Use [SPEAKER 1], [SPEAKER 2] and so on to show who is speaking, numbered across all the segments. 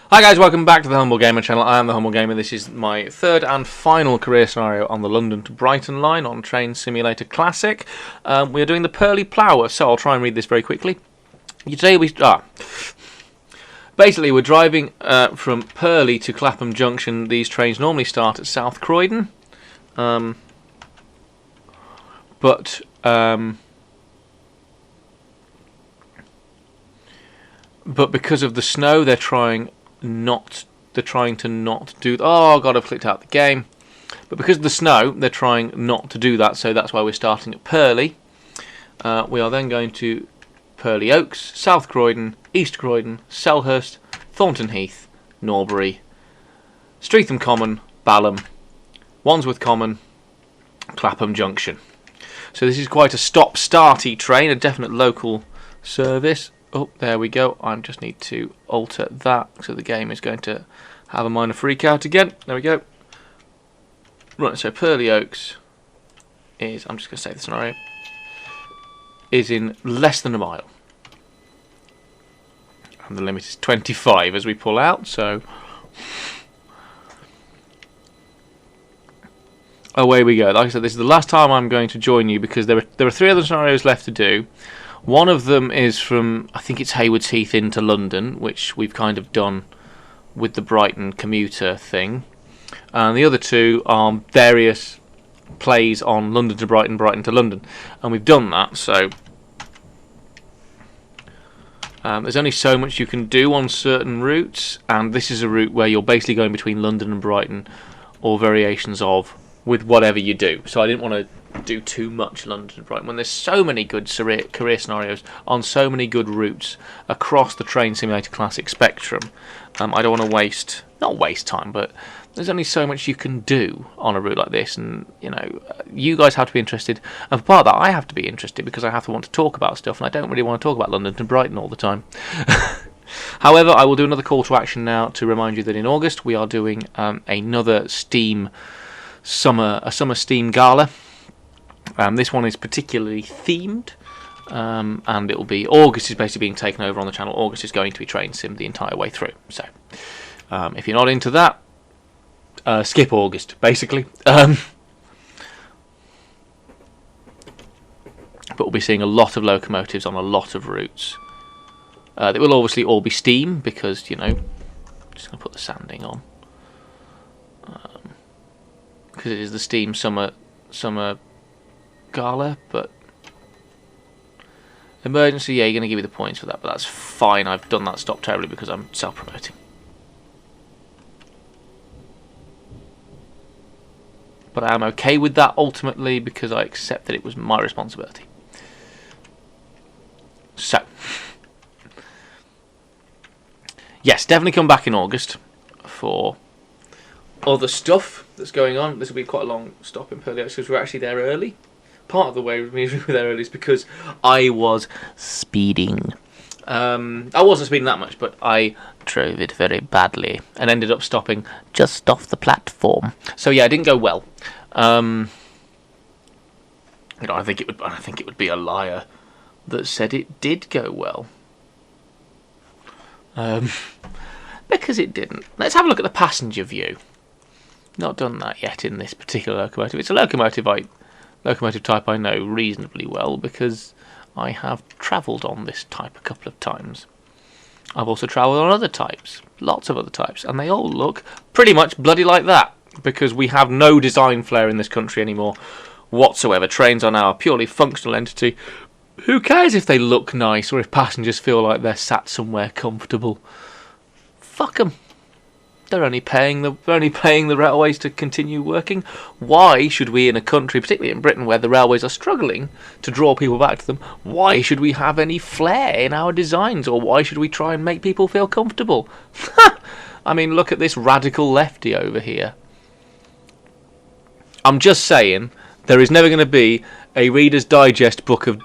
[SPEAKER 1] Hi guys, welcome back to the Humble Gamer channel. I am the Humble Gamer. This is my third and final career scenario on the London to Brighton line on Train Simulator Classic. We are doing the Pearly Plougher, so I'll try and read this very quickly. Basically, we're driving from Pearly to Clapham Junction. These trains normally start at South Croydon, but because of the snow, they're trying to not do. Oh God, I've clicked out the game. But because of the snow, they're trying not to do that. So that's why we're starting at Pearly. We are then going to Pearly Oaks, South Croydon, East Croydon, Selhurst, Thornton Heath, Norbury, Streatham Common, Balham, Wandsworth Common, Clapham Junction. So this is quite a stop-starty train, a definite local service. Oh, there we go. I just need to alter that, so the game is going to have a minor freak out again. There we go. Right, so Pearly Oaks is, I'm just going to say the scenario, is in less than a mile. And the limit is 25 as we pull out, so away we go. Like I said, this is the last time I'm going to join you because there are 3 other scenarios left to do. One of them is from, I think it's Haywards Heath into London, which we've kind of done with the Brighton commuter thing. And the other 2 are various plays on London to Brighton, Brighton to London. And we've done that, so there's only so much you can do on certain routes. And this is a route where you're basically going between London and Brighton, or variations of, with whatever you do. So I didn't want to do too much London and Brighton when there's so many good career scenarios on so many good routes across the Train Simulator Classic spectrum. I don't want to not waste time, but there's only so much you can do on a route like this, and you guys have to be interested, and for part of that I have to be interested because I have to want to talk about stuff, and I don't really want to talk about London to Brighton all the time. However, I will do another call to action now to remind you that in August we are doing another summer Steam Gala. This one is particularly themed, and it will be August is basically being taken over on the channel. August is going to be Train Sim the entire way through. So, if you're not into that, skip August, basically. But we'll be seeing a lot of locomotives on a lot of routes. They will obviously all be steam because just going to put the sanding on because it is the Steam Summer Gala, but emergency, yeah, you're going to give me the points for that, but that's fine. I've done that stop terribly because I'm self-promoting. But I am okay with that ultimately because I accept that it was my responsibility. So, yes, definitely come back in August for other stuff that's going on. This will be quite a long stop in Pearly Oaks because we're actually there early. Part of the way we were there early is because I was speeding. I wasn't speeding that much, but I drove it very badly and ended up stopping just off the platform. So yeah, it didn't go well. I think it would be a liar that said it did go well. Because it didn't. Let's have a look at the passenger view. Not done that yet in this particular locomotive. It's a locomotive type I know reasonably well because I have travelled on this type a couple of times. I've also travelled on other types, lots of other types, and they all look pretty much bloody like that because we have no design flair in this country anymore whatsoever. Trains are now a purely functional entity. Who cares if they look nice or if passengers feel like they're sat somewhere comfortable? Fuck them. They're only paying the railways to continue working. Why should we, in a country, particularly in Britain, where the railways are struggling to draw people back to them, why should we have any flair in our designs, or why should we try and make people feel comfortable? I mean, look at this radical lefty over here. I'm just saying, there is never going to be a Reader's Digest book of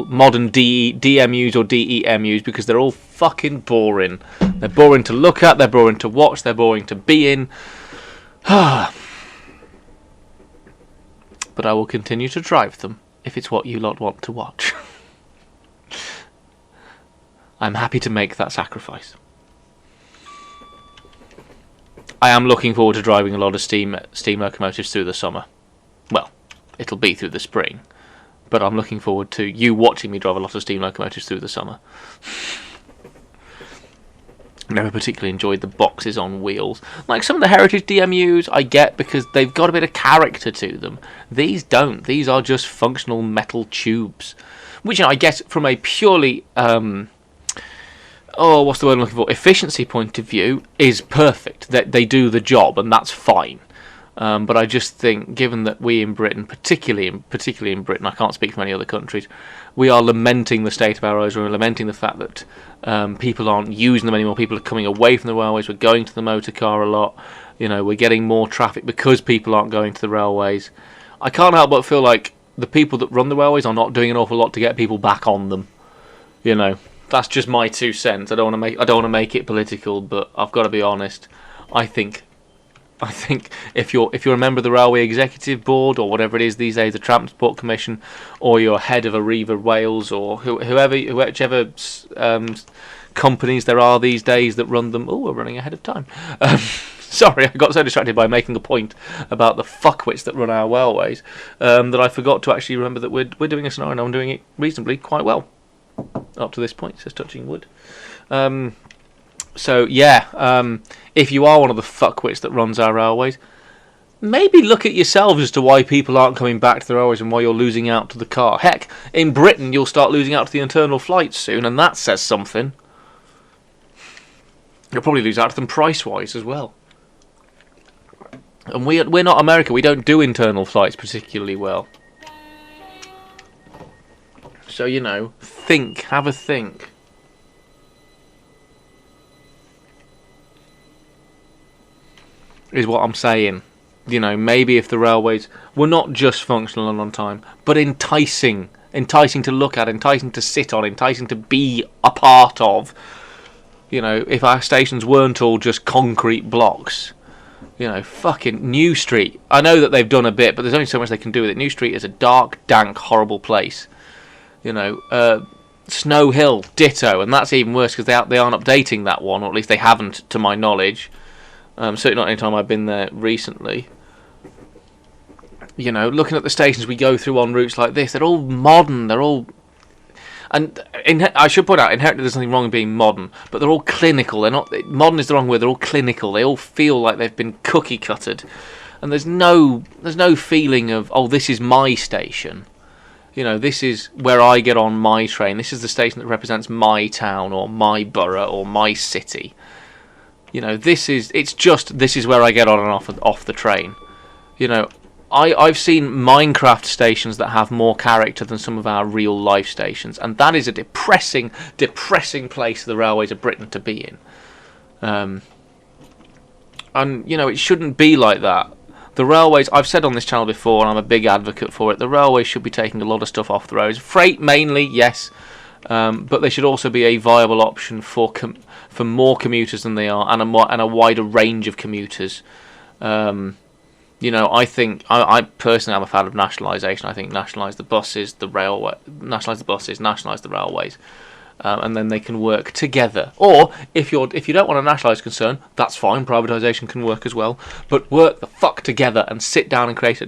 [SPEAKER 1] modern DMUs or DEMUs because they're all fucking boring. They're boring to look at, they're boring to watch, they're boring to be in. But I will continue to drive them if it's what you lot want to watch. I'm happy to make that sacrifice. I am looking forward to driving a lot of steam locomotives through the summer. Well, it'll be through the spring, but I'm looking forward to you watching me drive a lot of steam locomotives through the summer. Never particularly enjoyed the boxes on wheels. Like some of the heritage DMUs I get because they've got a bit of character to them. These don't. These are just functional metal tubes. Which, I guess from a purely, what's the word I'm looking for? Efficiency point of view is perfect. That they do the job, and that's fine. But I just think, given that we in Britain, particularly in Britain, I can't speak for many other countries, we are lamenting the state of our roads. We're lamenting the fact that people aren't using them anymore. People are coming away from the railways. We're going to the motor car a lot. We're getting more traffic because people aren't going to the railways. I can't help but feel like the people that run the railways are not doing an awful lot to get people back on them. That's just my 2 cents. I don't want to make it political, but I've got to be honest. I think if you're a member of the Railway Executive Board or whatever it is these days, the Transport Commission, or you're head of Arriva Wales or whichever companies there are these days that run them. Oh, we're running ahead of time. Sorry, I got so distracted by making a point about the fuckwits that run our railways that I forgot to actually remember that we're doing a scenario and I'm doing it reasonably quite well up to this point. Says touching wood. So yeah, if you are one of the fuckwits that runs our railways, maybe look at yourselves as to why people aren't coming back to the railways and why you're losing out to the car. Heck, in Britain you'll start losing out to the internal flights soon, and that says something. You'll probably lose out to them price-wise as well. And we're not America. We don't do internal flights particularly well. So, have a think. Is what I'm saying. Maybe if the railways were not just functional and on time, but enticing to look at, enticing to sit on, enticing to be a part of. If our stations weren't all just concrete blocks. Fucking New Street. I know that they've done a bit, but there's only so much they can do with it. New Street is a dark, dank, horrible place. Snow Hill, ditto, and that's even worse because they aren't updating that one, or at least they haven't, to my knowledge. Certainly not any time I've been there recently. Looking at the stations we go through on routes like this, they're all modern, they're all... And I should point out, inherently there's nothing wrong with being modern, but they're all clinical. They're not... Modern is the wrong word, they're all clinical. They all feel like they've been cookie-cutted. And there's no feeling of, this is my station. This is where I get on my train. This is the station that represents my town, or my borough, or my city. This is where I get on and off the train. I've seen Minecraft stations that have more character than some of our real life stations, and that is a depressing place for the railways of Britain to be in. And it shouldn't be like that. The railways, I've said on this channel before, and I'm a big advocate for it, the railways should be taking a lot of stuff off the roads. Freight mainly, yes, but they should also be a viable option for more commuters than they are, and a wider range of commuters. I think I personally am a fan of nationalisation. I think nationalise the buses, nationalise the railways, and then they can work together. Or if you don't want a nationalised concern, that's fine. Privatisation can work as well, but work the fuck together and sit down and create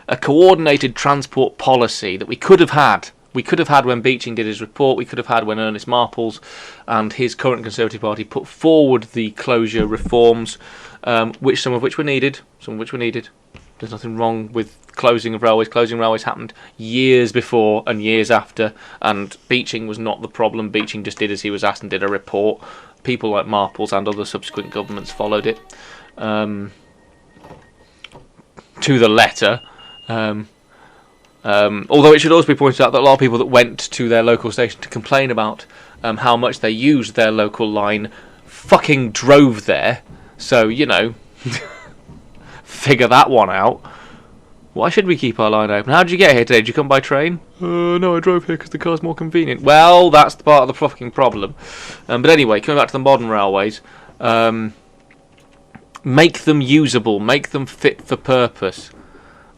[SPEAKER 1] a coordinated transport policy that we could have had. We could have had when Beeching did his report. We could have had when Ernest Marples and his current Conservative Party put forward the closure reforms, some of which were needed. There's nothing wrong with closing of railways. Closing railways happened years before and years after, and Beeching was not the problem. Beeching just did as he was asked and did a report. People like Marples and other subsequent governments followed it to the letter. Although it should also be pointed out that a lot of people that went to their local station to complain about how much they used their local line fucking drove there. So, figure that one out. Why should we keep our line open? How did you get here today? Did you come by train? No, I drove here because the car's more convenient. Well, that's the part of the fucking problem. But anyway, coming back to the modern railways, make them usable, make them fit for purpose.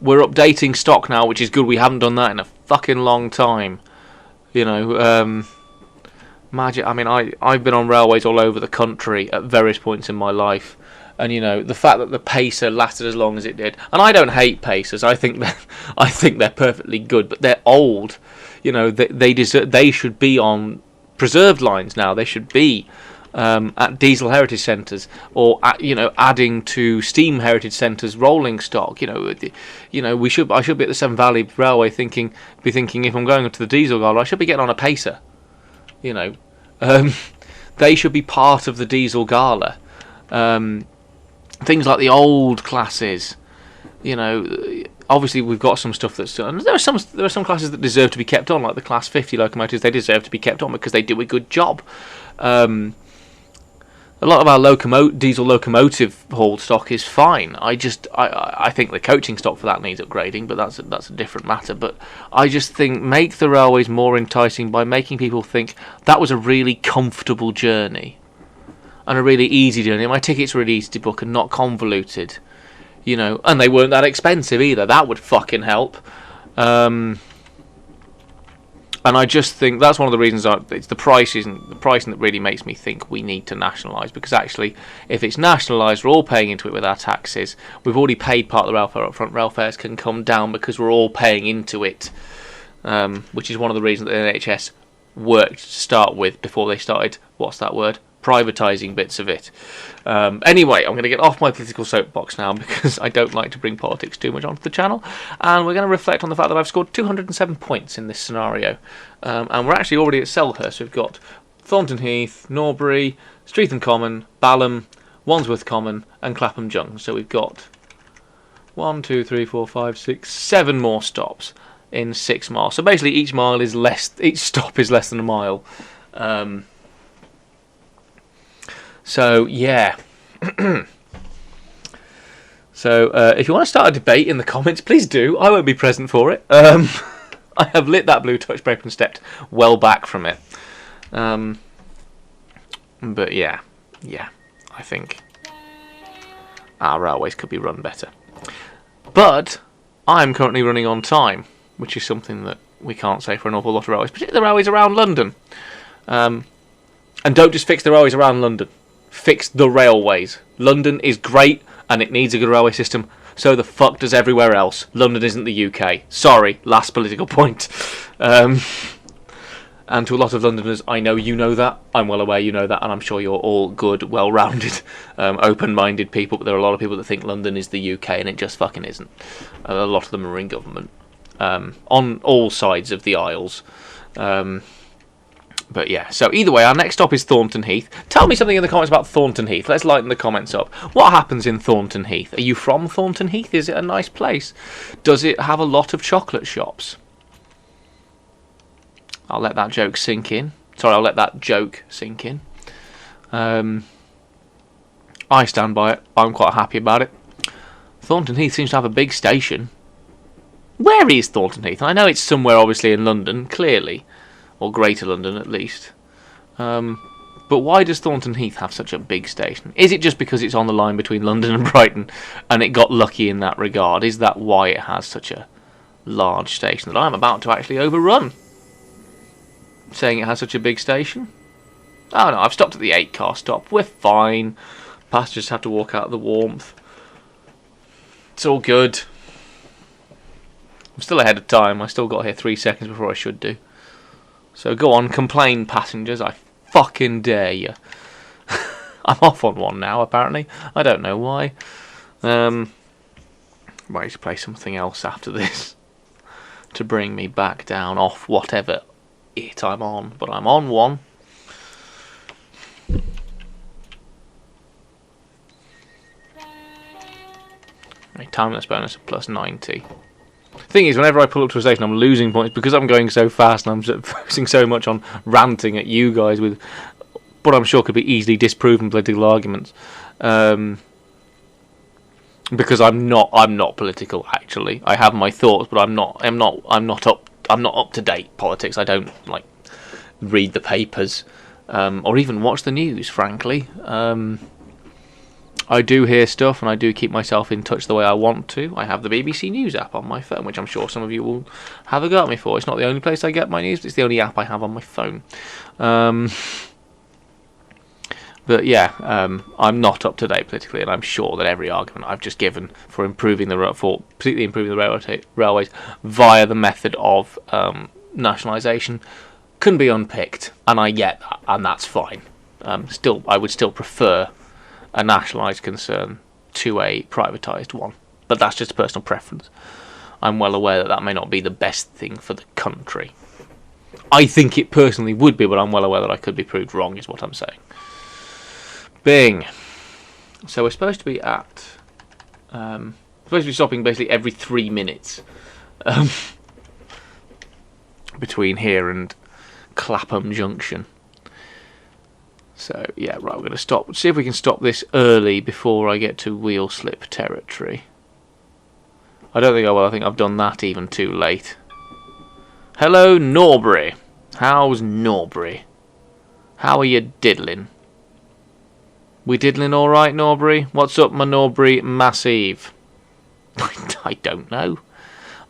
[SPEAKER 1] We're updating stock now, which is good. We haven't done that in a fucking long time. Imagine, I mean, I've been on railways all over the country at various points in my life, and the fact that the Pacer lasted as long as it did, and I don't hate Pacers. I think they're perfectly good, but they're old. They should be on preserved lines now. They should be at diesel heritage centres, or adding to steam heritage centres rolling stock. I should be at the Severn Valley Railway thinking if I'm going up to the diesel gala, I should be getting on a Pacer. They should be part of the diesel gala. Things like the old classes, obviously we've got some stuff that's done. There are some classes that deserve to be kept on, like the Class 50 locomotives. They deserve to be kept on because they do a good job. A lot of our diesel locomotive hauled stock is fine. I think the coaching stock for that needs upgrading, but that's a different matter. But I just think make the railways more enticing by making people think that was a really comfortable journey and a really easy journey. My tickets were really easy to book and not convoluted, and they weren't that expensive either. That would fucking help. And I just think that's one of the reasons it's the pricing that really makes me think we need to nationalise. Because actually, if it's nationalised, we're all paying into it with our taxes. We've already paid part of the rail fare up front. Rail fares can come down because we're all paying into it, which is one of the reasons that the NHS worked to start with before they started, what's that word? Privatising bits of it. Anyway, I'm going to get off my political soapbox now because I don't like to bring politics too much onto the channel, and we're going to reflect on the fact that I've scored 207 points in this scenario, and we're actually already at Selhurst. We've got Thornton Heath, Norbury, Streatham Common, Balham, Wandsworth Common, and Clapham Junction. So we've got 1, 2, 3, 4, 5, 6, 7 more stops in 6 miles. So basically, each stop is less than a mile. So, yeah. So, if you want to start a debate in the comments, please do. I won't be present for it. I have lit that blue touch paper and stepped well back from it. But, yeah, I think our railways could be run better. But I'm currently running on time, which is something that we can't say for an awful lot of railways, particularly the railways around London. And don't just fix the railways around London. Fix the railways. London is great and it needs a good railway system. So the fuck does everywhere else. London isn't the UK. Sorry, last political point. And to a lot of Londoners, I know you know that. I'm well aware you know that, and I'm sure you're all good, well-rounded, open-minded people. But there are a lot of people that think London is the UK, and it just fucking isn't. A lot of them are in government on all sides of the aisles. But yeah, so either way, our next stop is Thornton Heath. Tell me something in the comments about Thornton Heath. Let's lighten the comments up. What happens in Thornton Heath? Are you from Thornton Heath? Is it a nice place? Does it have a lot of chocolate shops? I'll let that joke sink in. Sorry, I'll let that joke sink in. I stand by it. I'm quite happy about it. Thornton Heath seems to have a big station. Where is Thornton Heath? I know it's somewhere obviously in London, clearly. Or Greater London, at least. But why does Thornton Heath have such a big station? Is it just because it's on the line between London and Brighton, and it got lucky in that regard? Is that why it has such a large station that I'm about to actually overrun? Saying it has such a big station? Oh no, I've stopped at the 8-car stop. We're fine. Passengers have to walk out of the warmth. It's all good. I'm still ahead of time. I still got here 3 seconds before I should do. So go on, complain, passengers. I fucking dare you. I'm off on one now, apparently. I don't know why. Might need to play something else after this to bring me back down off whatever it I'm on. But I'm on one. A timeless bonus of plus 90. Thing is, whenever I pull up to a station, I'm losing points because I'm going so fast and I'm focusing so much on ranting at you guys with what I'm sure could be easily disproven political arguments. Because I'm not political actually. I have my thoughts, but I'm not up to date politics. I don't read the papers or even watch the news. Frankly, I do hear stuff, and I do keep myself in touch the way I want to. I have the BBC News app on my phone, which I'm sure some of you will have a go at me for. It's not the only place I get my news, but it's the only app I have on my phone. But yeah, I'm not up to date politically, and I'm sure that every argument I've just given for particularly improving the railways via the method of nationalisation can be unpicked, and I get that, and that's fine. I would still prefer a nationalised concern to a privatised one, but that's just a personal preference. I'm well aware that may not be the best thing for the country. I think it personally would be, but I'm well aware that I could be proved wrong, is what I'm saying. Bing. So we're supposed to be stopping basically every 3 minutes between here and Clapham Junction. So yeah, right, we're going to stop. See if we can stop this early before I get to wheel slip territory. I don't think I will. I think I've done that even too late. Hello, Norbury. How's Norbury? How are you diddling? We diddling all right, Norbury? What's up, my Norbury Massive? I don't know.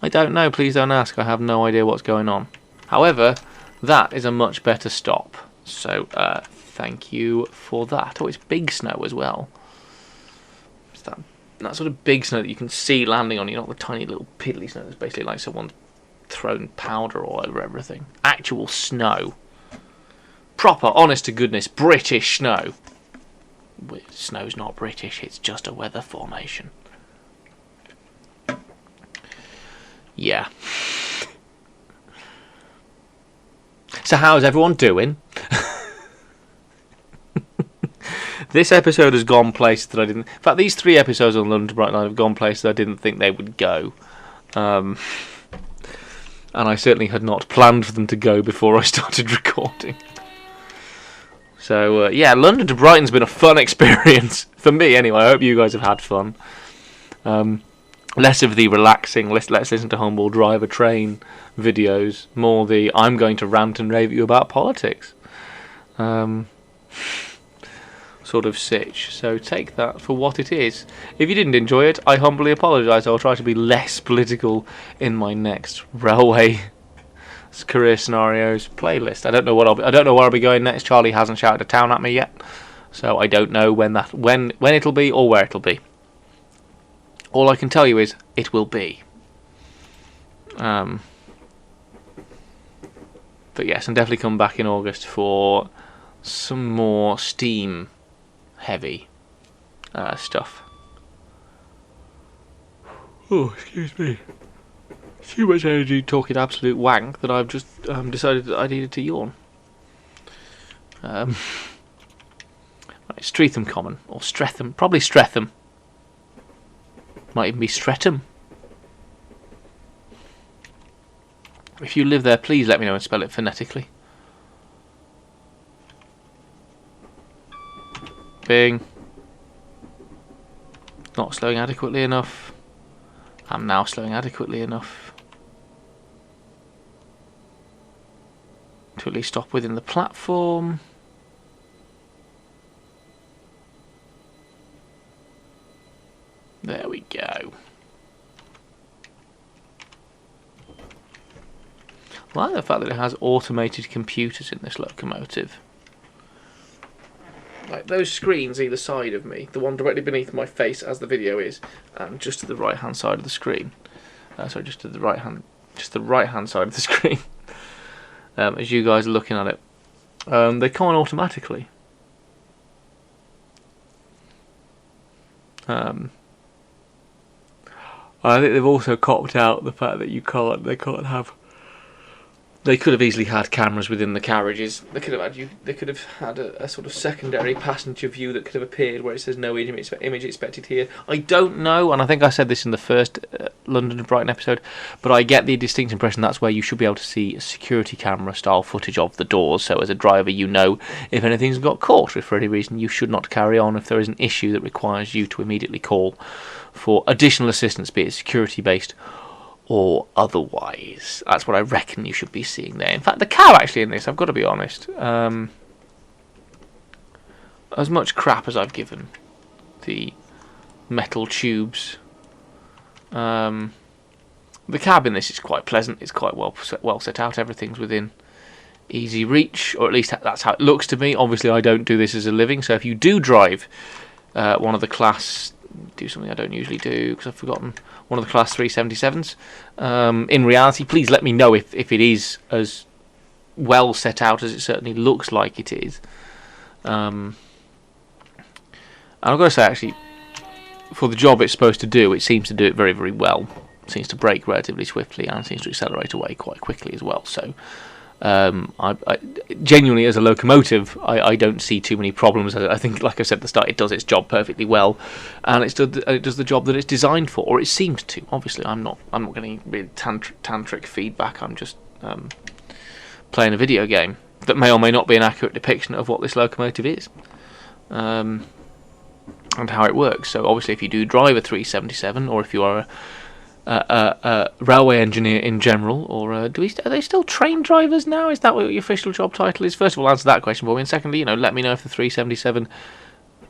[SPEAKER 1] I don't know. Please don't ask. I have no idea what's going on. However, that is a much better stop. So, thank you for that. Oh, it's big snow as well. It's that sort of big snow that you can see landing on you, not the tiny little piddly snow that's basically like someone's thrown powder all over everything. Actual snow. Proper, honest to goodness, British snow. Snow's not British, it's just a weather formation. Yeah. So how's everyone doing? This episode has gone places that I didn't... In fact, these 3 episodes on London to Brighton have gone places I didn't think they would go. And I certainly had not planned for them to go before I started recording. So, yeah, London to Brighton's been a fun experience. For me, anyway. I hope you guys have had fun. Less of the relaxing, let's listen to Humble drive a train videos. More the, I'm going to rant and rave at you about politics. Sort of sitch. So take that for what it is. If you didn't enjoy it, I humbly apologise. I'll try to be less political in my next railway career scenarios playlist. I don't know where I'll be going next. Charlie hasn't shouted a town at me yet, so I don't know when it'll be or where it'll be. All I can tell you is it will be. But yes, and definitely come back in August for some more steam heavy stuff. Oh, excuse me. Too much energy talking absolute wank that I've just decided that I needed to yawn. Right, Streatham Common, or Streatham, probably Streatham. Might even be Streatham. If you live there, please let me know and spell it phonetically. Bing. Not slowing adequately enough. I'm now slowing adequately enough to at least stop within the platform. There we go. I like the fact that it has automated computers in this locomotive. Like those screens either side of me, the one directly beneath my face as the video is, and just to the right hand side of the screen. Just to the right hand side of the screen. As you guys are looking at it, they come on automatically. I think they've also copped out the fact that they can't have. They could have easily had cameras within the carriages. They could have had a sort of secondary passenger view that could have appeared where it says no image expected here. I don't know, and I think I said this in the first London to Brighton episode, but I get the distinct impression that's where you should be able to see security camera style footage of the doors, so as a driver you know if anything's got caught, if for any reason you should not carry on, if there is an issue that requires you to immediately call for additional assistance, be it security based or otherwise. That's what I reckon you should be seeing there. In fact, the cow actually in this, I've got to be honest, as much crap as I've given the metal tubes. The cab in this is quite pleasant. It's quite well set out. Everything's within easy reach, or at least that's how it looks to me. Obviously, I don't do this as a living, so if you do drive one of the class, do something I don't usually do because I've forgotten, one of the class 377s. In reality, please let me know if it is as well set out as it certainly looks like it is. And I've got to say, actually, for the job it's supposed to do, it seems to do it very, very well. It seems to brake relatively swiftly and seems to accelerate away quite quickly as well. So, I genuinely, as a locomotive, I don't see too many problems. I think, like I said at the start, it does its job perfectly well, and it does the job that it's designed for, or it seems to. Obviously, I'm not getting really tantric feedback. I'm just playing a video game that may or may not be an accurate depiction of what this locomotive is. And how it works. So obviously, if you do drive a 377, or if you are a railway engineer in general, or are they still train drivers now? Is that what your official job title is? First of all, answer that question for me, and secondly, let me know if the 377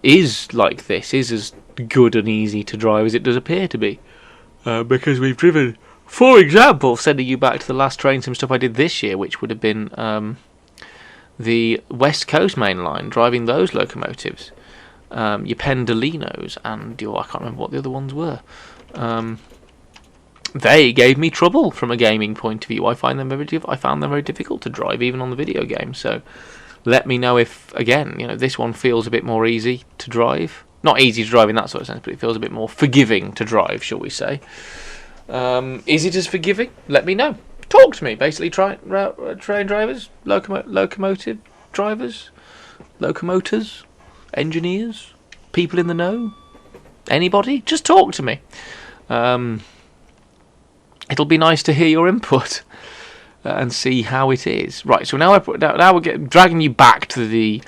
[SPEAKER 1] is like this, is as good and easy to drive as it does appear to be. Because we've driven, for example, sending you back to the last train sim stuff I did this year, which would have been the West Coast Main Line, driving those locomotives. Your Pendolinos and I can't remember what the other ones were. They gave me trouble from a gaming point of view. I found them very difficult to drive, even on the video game. So let me know if, again, this one feels a bit more easy to drive. Not easy to drive in that sort of sense, but it feels a bit more forgiving to drive, shall we say. Is it as forgiving? Let me know. Talk to me. Basically, train drivers, locomotive drivers, locomotors, engineers, people in the know, anybody, just talk to me. It'll be nice to hear your input and see how it is. Right, so now we're dragging you back to the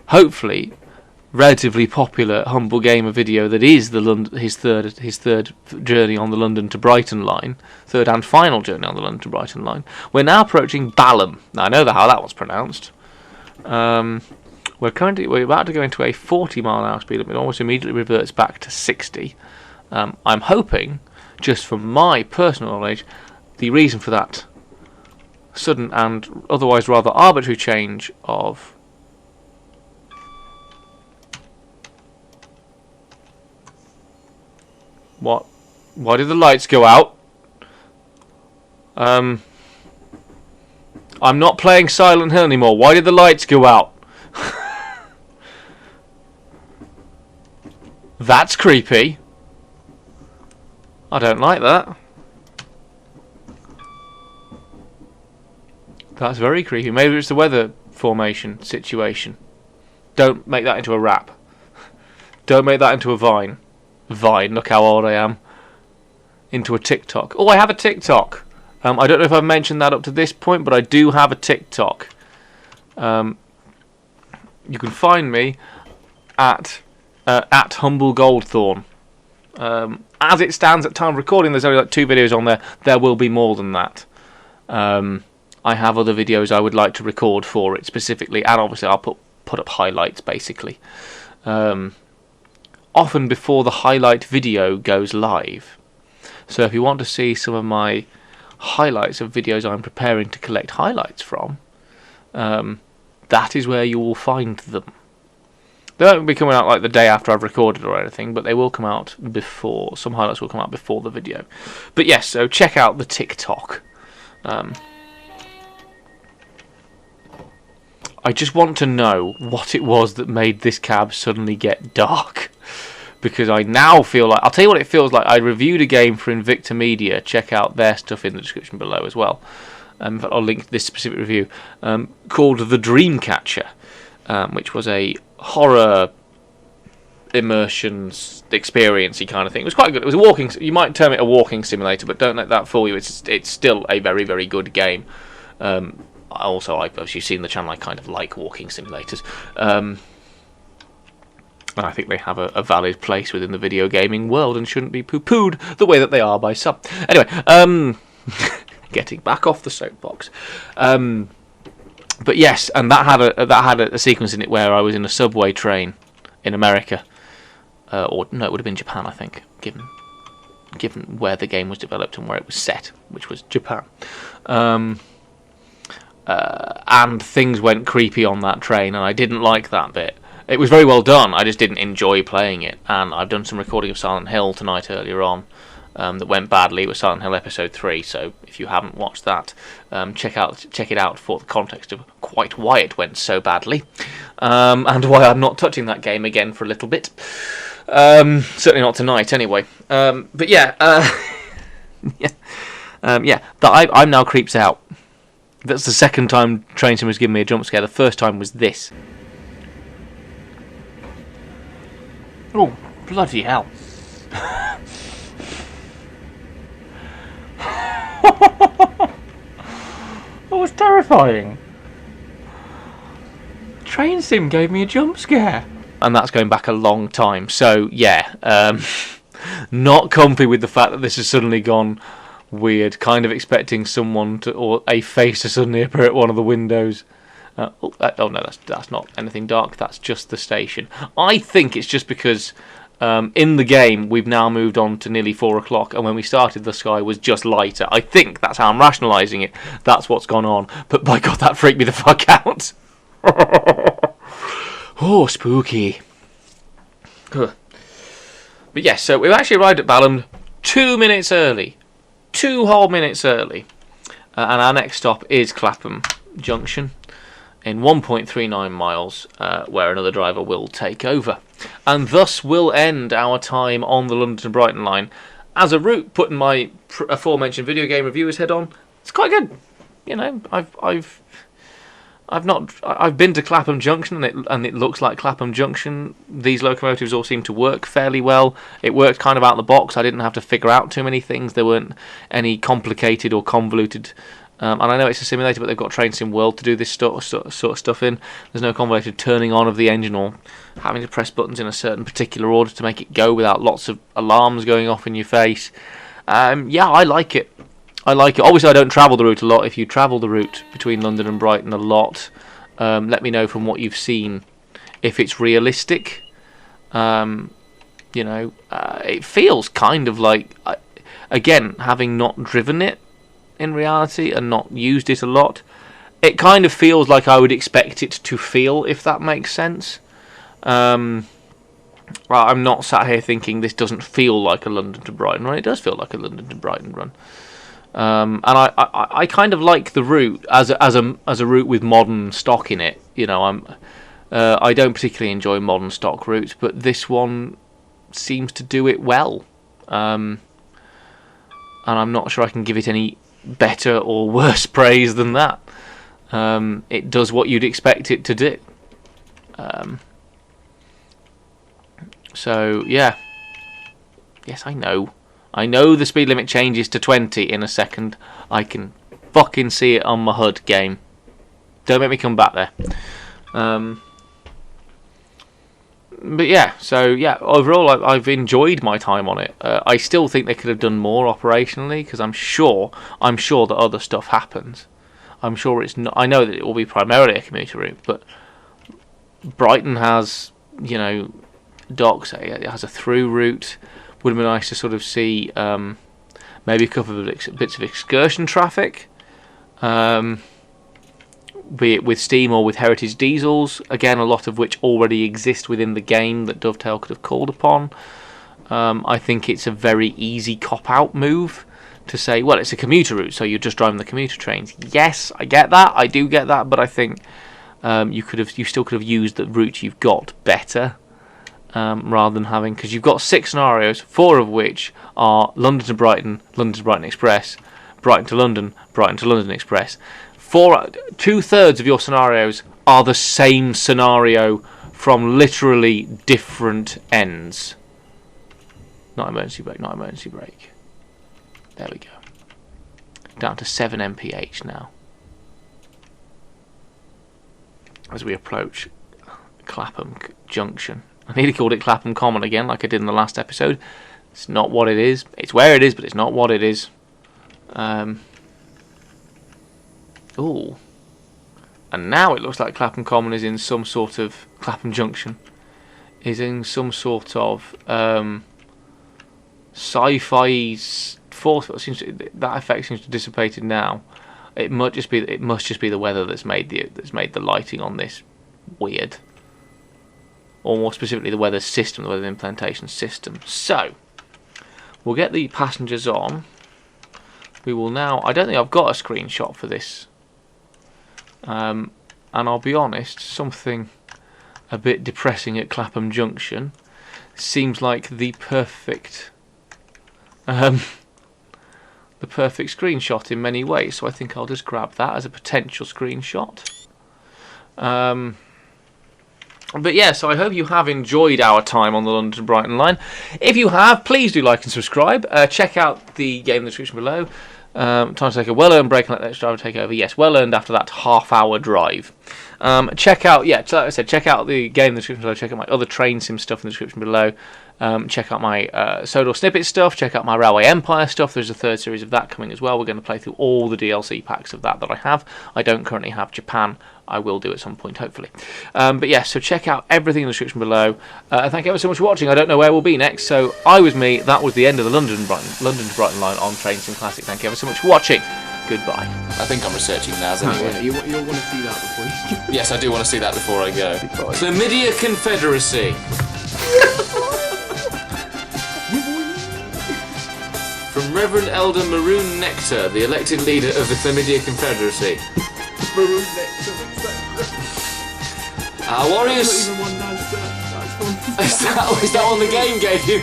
[SPEAKER 1] hopefully relatively popular Humble Gamer video that is his third journey on the London to Brighton line, third and final journey on the London to Brighton line. We're now approaching Balham. Now I know how that was pronounced. We're about to go into a 40-mile-an-hour speed limit. It almost immediately reverts back to 60. I'm hoping, just from my personal knowledge, the reason for that sudden and otherwise rather arbitrary change of what? Why did the lights go out? I'm not playing Silent Hill anymore. Why did the lights go out? That's creepy. I don't like that. That's very creepy. Maybe it's the weather formation situation. Don't make that into a rap. Don't make that into a Vine. Vine, look how old I am. Into a TikTok. Oh, I have a TikTok. I don't know if I've mentioned that up to this point, but I do have a TikTok. You can find me at Humble Goldthorn. As it stands at time of recording, there's only like 2 videos on there. There will be more than that. I have other videos I would like to record for it specifically, and obviously I'll put up highlights basically. Often before the highlight video goes live. So if you want to see some of my highlights of videos I'm preparing to collect highlights from, that is where you will find them. They won't be coming out like the day after I've recorded or anything, but they will come out before. Some highlights will come out before the video. But yes, so check out the TikTok. I just want to know what it was that made this cab suddenly get dark. Because I now feel like... I'll tell you what it feels like. I reviewed a game for Invicta Media. Check out their stuff in the description below as well. In fact, I'll link this specific review. Called The Dreamcatcher. Which was a horror immersion experience-y kind of thing. It was quite good. It was a walking... You might term it a walking simulator, but don't let that fool you. It's still a very, very good game. Also, as you've seen the channel, I kind of like walking simulators. And I think they have a valid place within the video gaming world and shouldn't be poo-pooed the way that they are by some. Anyway, getting back off the soapbox. But yes, and that had a sequence in it where I was in a subway train in America, or no, it would have been Japan, I think, given where the game was developed and where it was set, which was Japan. And things went creepy on that train, and I didn't like that bit. It was very well done, I just didn't enjoy playing it. And I've done some recording of Silent Hill tonight earlier on that went badly. It was Silent Hill Episode 3, so if you haven't watched that, check it out for the context of quite why it went so badly, and why I'm not touching that game again for a little bit. Certainly not tonight, anyway. But yeah, I'm now creeps out. That's the second time Train Sim has given me a jump scare. The first time was this. Oh, bloody hell. That was terrifying. Train Sim gave me a jump scare. And that's going back a long time. So, yeah. Not comfy with the fact that this has suddenly gone weird. Kind of expecting someone to, or a face to suddenly appear at one of the windows. No, that's not anything dark. That's just the station. I think it's just because in the game we've now moved on to nearly 4 o'clock, and when we started the sky was just lighter. I think that's how I'm rationalising it. That's what's gone on. But by God, that freaked me the fuck out. Oh, spooky. But yes, so we've actually arrived at Balham 2 minutes early. 2 whole minutes early. And our next stop is Clapham Junction in 1.39 miles, where another driver will take over. And thus will end our time on the London to Brighton line. As a route, putting my aforementioned video game reviewers head on, it's quite good. You know, I've been to Clapham Junction, and it looks like Clapham Junction. These locomotives all seem to work fairly well. It worked kind of out the box. I didn't have to figure out too many things. There weren't any complicated or convoluted. And I know it's a simulator, but they've got Train Sim World to do this sort of stuff in. There's no convoluted turning on of the engine or having to press buttons in a certain particular order to make it go without lots of alarms going off in your face. Yeah, I like it. Obviously, I don't travel the route a lot. If you travel the route between London and Brighton a lot, let me know from what you've seen if it's realistic. It feels kind of like, again, having not driven it in reality and not used it a lot, it kind of feels like I would expect it to feel, if that makes sense. I'm not sat here thinking this doesn't feel like a London to Brighton run. It does feel like a London to Brighton run. And I kind of like the route as a route with modern stock in it. You know, I don't particularly enjoy modern stock routes, but this one seems to do it well. And I'm not sure I can give it any better or worse praise than that. It does what you'd expect it to do. So yeah, yes, I know the speed limit changes to 20 in a second. I can fucking see it on my HUD, game. Don't make me come back there. But yeah, so yeah, overall I've enjoyed my time on it. I still think they could have done more operationally, because I'm sure that other stuff happens. I'm sure it's not. I know that it will be primarily a commuter route, but Brighton has, docks. It has a through route. Would have been nice to sort of see maybe a couple of bits of excursion traffic, be it with steam or with heritage diesels. Again, a lot of which already exist within the game that Dovetail could have called upon. I think it's a very easy cop-out move to say, well, it's a commuter route, so you're just driving the commuter trains. Yes, I get that. I do get that, but I think you still could have used the route you've got better. Rather than having, because you've got 6 scenarios, 4 of which are London to Brighton Express, Brighton to London Express. 2/3 of your scenarios are the same scenario from literally different ends. Not emergency brake. There we go. Down to 7 mph now. As we approach Clapham Junction. I nearly called it Clapham Common again, like I did in the last episode. It's not what it is. It's where it is, but it's not what it is. Ooh. And now it looks like Clapham Common is in some sort of Clapham Junction is in some sort of sci-fi force, but that effect seems to have dissipated now. It must just be the weather that's made the lighting on this weird, or more specifically the weather system, the weather implementation system. So we'll get the passengers on. We will now. I don't think I've got a screenshot for this, and I'll be honest, something a bit depressing at Clapham Junction seems like the perfect screenshot in many ways. So I think I'll just grab that as a potential screenshot. But yeah, so I hope you have enjoyed our time on the London to Brighton line. If you have, please do like and subscribe. Check out the game in the description below. Time to take a well-earned break and let the next driver take over. Yes, well-earned after that half-hour drive. Check out, like I said, check out the game in the description below. Check out my other train sim stuff in the description below. Check out my Sodor Snippet stuff. Check out my Railway Empire stuff. There's a third series of that coming as well. We're going to play through all the DLC packs of that I have. I don't currently have Japan. I will do at some point, hopefully. But yeah, so check out everything in the description below. Thank you ever so much for watching. I don't know where we'll be next. So I was me. That was the end of the London to Brighton line on Train Sim Classic. Thank you ever so much for watching. Goodbye.
[SPEAKER 2] I think I'm researching NAS anyway.
[SPEAKER 3] You'll want to see that before you...
[SPEAKER 2] Yes, I do want to see that before I go. Chlamydia Confederacy. From Reverend Elder Maroon Nectar, the elected leader of the Chlamydia Confederacy.
[SPEAKER 3] Maroon Nectar.
[SPEAKER 2] Our warriors...
[SPEAKER 3] That's not even one NAS, that's one.
[SPEAKER 2] Is that what the game gave you?